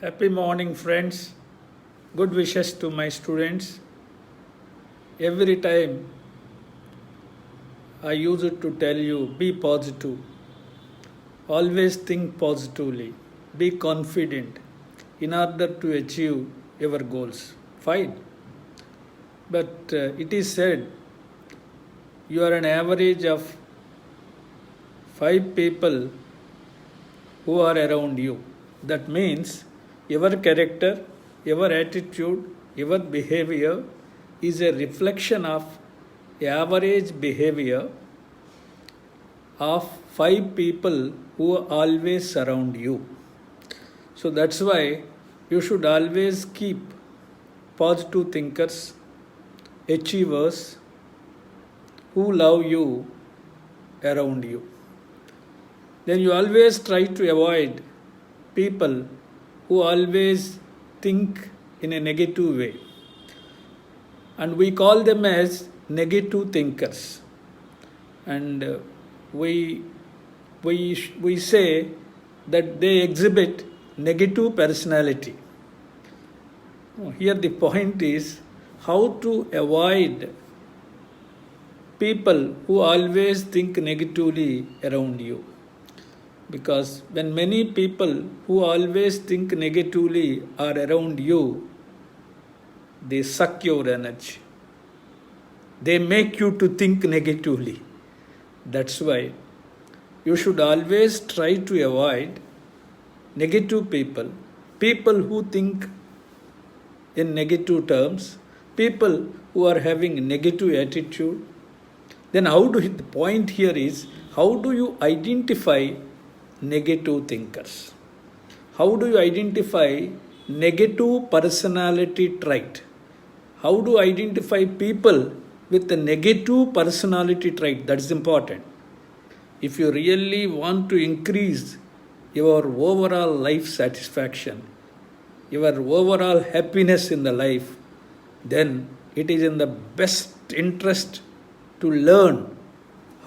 Happy morning, friends. Good wishes to my students. Every time I use it to tell you be positive. Always think positively. Be confident in order to achieve your goals. Fine. But it is said you are an average of 5 people who are around you. That means your character, your attitude, your behavior is a reflection of average behavior of 5 people who always surround you. So that's why you should always keep positive thinkers, achievers who love you around you. Then you always try to avoid people who always think in a negative way. And we call them as negative thinkers. And we say that they exhibit negative personality. Here the point is how to avoid people who always think negatively around you. Because when many people who always think negatively are around you, they suck your energy. They make you to think negatively. That's why you should always try to avoid negative people, people who think in negative terms, people who are having negative attitude. Then the point here is how do you identify negative thinkers? How do you identify negative personality trait? How do you identify people with a negative personality trait? That's important. If you really want to increase your overall life satisfaction, your overall happiness in the life, then it is in the best interest to learn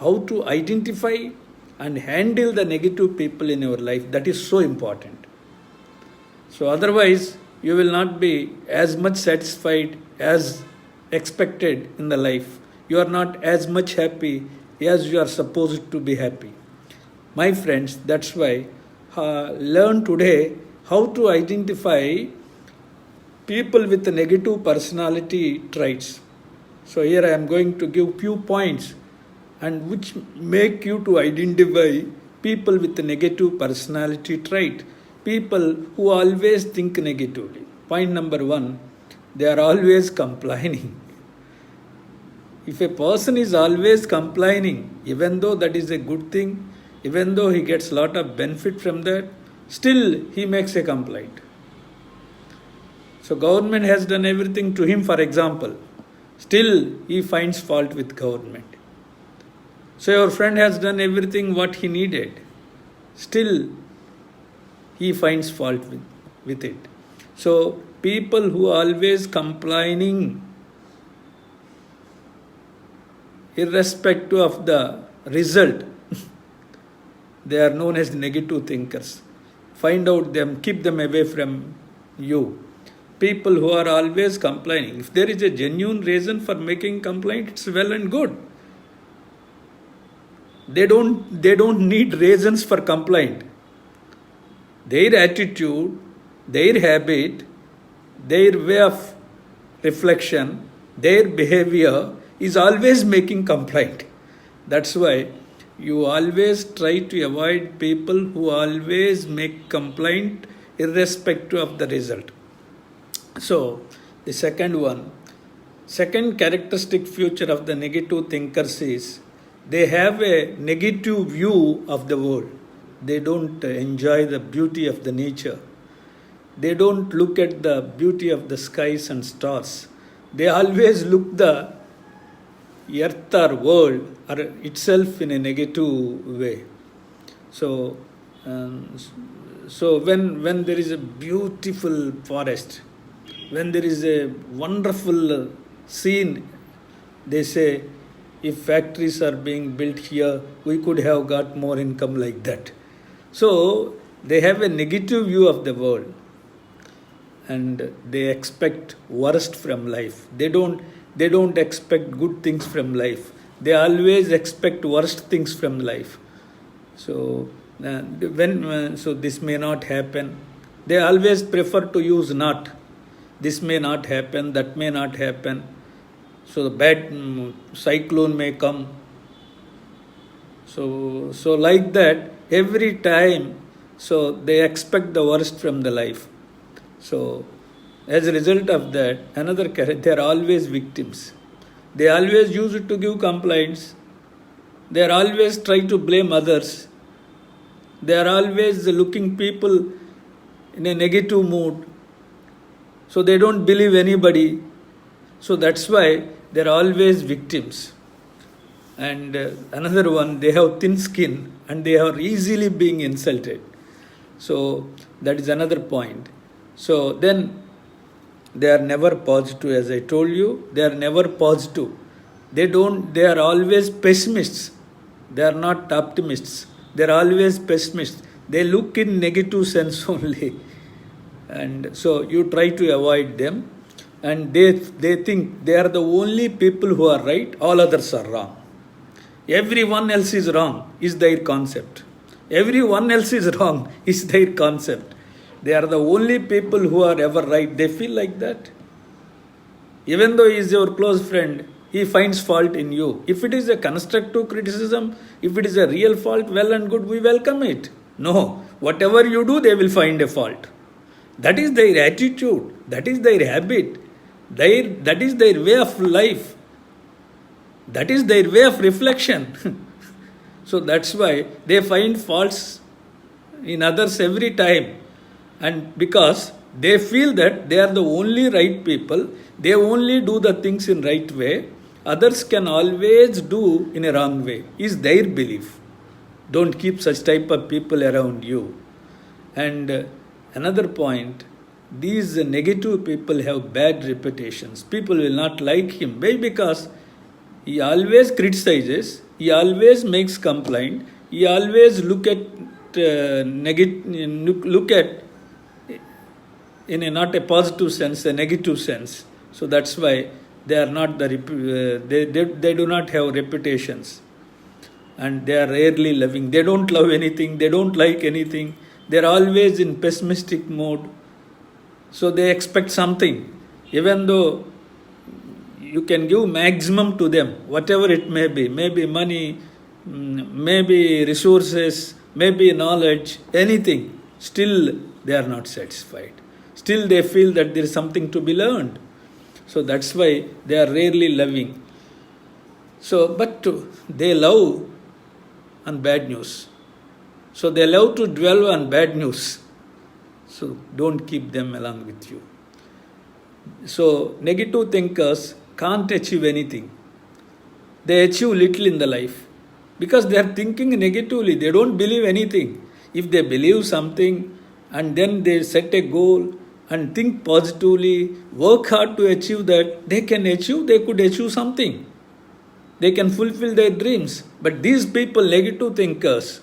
how to identify and handle the negative people in your life. That is so important. So otherwise, you will not be as much satisfied as expected in the life. You are not as much happy as you are supposed to be happy. My friends, that's why learn today how to identify people with negative personality traits. So here I am going to give few points and which make you to identify people with a negative personality trait, people who always think negatively. Point number 1, they are always complaining. If a person is always complaining, even though that is a good thing, even though he gets a lot of benefit from that, still he makes a complaint. So government has done everything to him, for example, still he finds fault with government. So your friend has done everything what he needed. Still, he finds fault with it. So people who are always complaining, irrespective of the result, they are known as negative thinkers. Find out them, keep them away from you. People who are always complaining. If there is a genuine reason for making complaint, it's well and good. They don't need reasons for complaint. Their attitude, their habit, their way of reflection, their behavior is always making complaint. That's why you always try to avoid people who always make complaint irrespective of the result. So the second characteristic feature of the negative thinkers is they have a negative view of the world. They don't enjoy the beauty of the nature. They don't look at the beauty of the skies and stars. They always look the earth or world or itself in a negative way. So when there is a beautiful forest, when there is a wonderful scene, they say, if factories are being built here, we could have got more income like that. So they have a negative view of the world. and they expect worst from life. They don't expect good things from life. They always expect worst things from life. So so this may not happen. They always prefer to use not. This may not happen, that may not happen. So the bad cyclone may come. So like that, every time, so they expect the worst from the life. So as a result of that, they are always victims. They always use it to give complaints. They are always trying to blame others. They are always looking people in a negative mood. So they don't believe anybody. So that's why they are always victims. And another one, they have thin skin and they are easily being insulted. So that is another point. So then they are never positive, as I told you. They are never positive. They are always pessimists. They are not optimists. They are always pessimists. They look in negative sense only. And so you try to avoid them. And they think they are the only people who are right, all others are wrong. Everyone else is wrong is their concept. Everyone else is wrong is their concept. They are the only people who are ever right. They feel like that. Even though he is your close friend, he finds fault in you. If it is a constructive criticism, if it is a real fault, well and good, we welcome it. No, whatever you do, they will find a fault. That is their attitude. That is their habit. That is their way of life. That is their way of reflection. So that's why they find faults in others every time. And because they feel that they are the only right people, they only do the things in right way, others can always do in a wrong way, is their belief. Don't keep such type of people around you. And another point, these negative people have bad reputations. People will not like him. Why? Because he always criticizes, he always makes complaint, he always look at in a not a positive sense, a negative sense. So that's why they are not they do not have reputations, and they are rarely loving. They don't love anything. They don't like anything. They are always in pessimistic mode. So they expect something, even though you can give maximum to them, whatever it may be money, maybe resources, maybe knowledge, anything. Still they are not satisfied. Still they feel that there is something to be learned. So that's why they are rarely loving. So, but they love on bad news. So they love to dwell on bad news. So don't keep them along with you. So negative thinkers can't achieve anything. They achieve little in the life because they are thinking negatively. They don't believe anything. If they believe something and then they set a goal and think positively, work hard to achieve that, they could achieve something. They can fulfill their dreams. But these people, negative thinkers,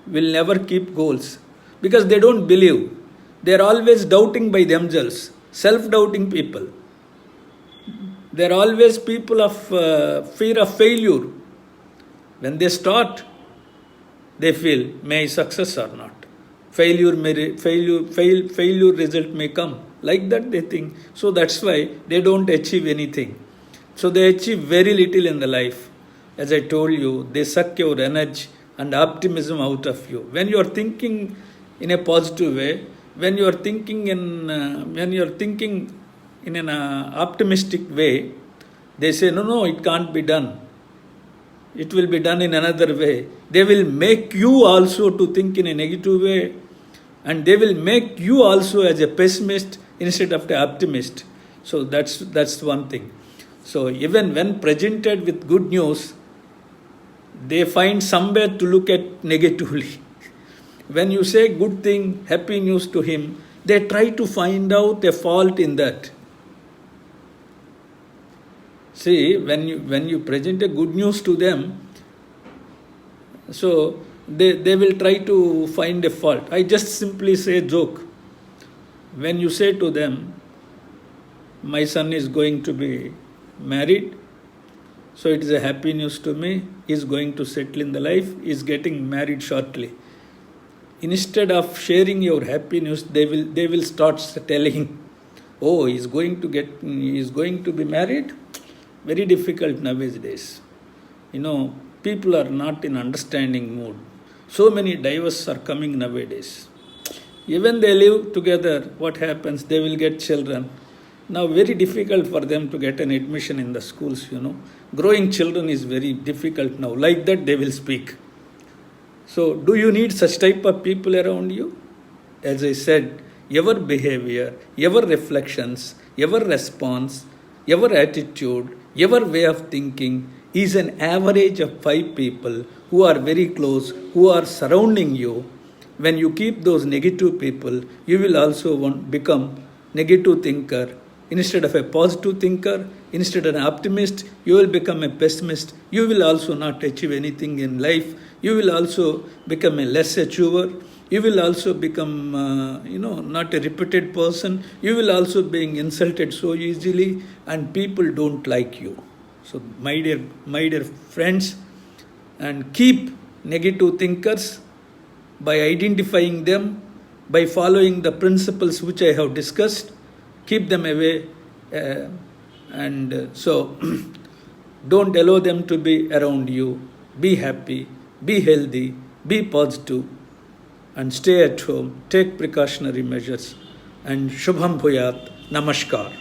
will never keep goals because they don't believe. They are always doubting by themselves, self-doubting people. They are always people of fear of failure. When they start, they feel, may I success or not? Failure result may come. Like that they think. So that's why they don't achieve anything. So they achieve very little in the life. As I told you, they suck your energy and optimism out of you. When you are thinking in a positive way, when you are thinking in an optimistic way, they say, no, it can't be done. It will be done in another way. They will make you also to think in a negative way, and they will make you also as a pessimist instead of the optimist. So that's one thing. So even when presented with good news, they find somewhere to look at negatively. When you say good thing, happy news to him, they try to find out a fault in that. See, when you present a good news to them, so they will try to find a fault. I just simply say joke. When you say to them, my son is going to be married, so it is a happy news to me, he is going to settle in the life, he is getting married shortly. Instead of sharing your happy news, they will start telling, oh, he is going to be married. Very difficult nowadays. People are not in understanding mood. So many divorces are coming nowadays. Even they live together, what happens? They will get children. Now very difficult for them to get an admission in the schools, Growing children is very difficult now. Like that they will speak. So do you need such type of people around you? As I said, your behavior, your reflections, your response, your attitude, your way of thinking is an average of 5 people who are very close, who are surrounding you. When you keep those negative people, you will also become negative thinker. Instead of a positive thinker, instead of an optimist, you will become a pessimist. You will also not achieve anything in life. You will also become a less achiever. You will also become, not a reputed person. You will also being insulted so easily, and people don't like you. So, my dear friends, and keep negative thinkers by identifying them, by following the principles which I have discussed. Keep them away, so don't allow them to be around you. Be happy, be healthy, be positive, and stay at home. Take precautionary measures. And Shubham Bhuyat. Namaskar.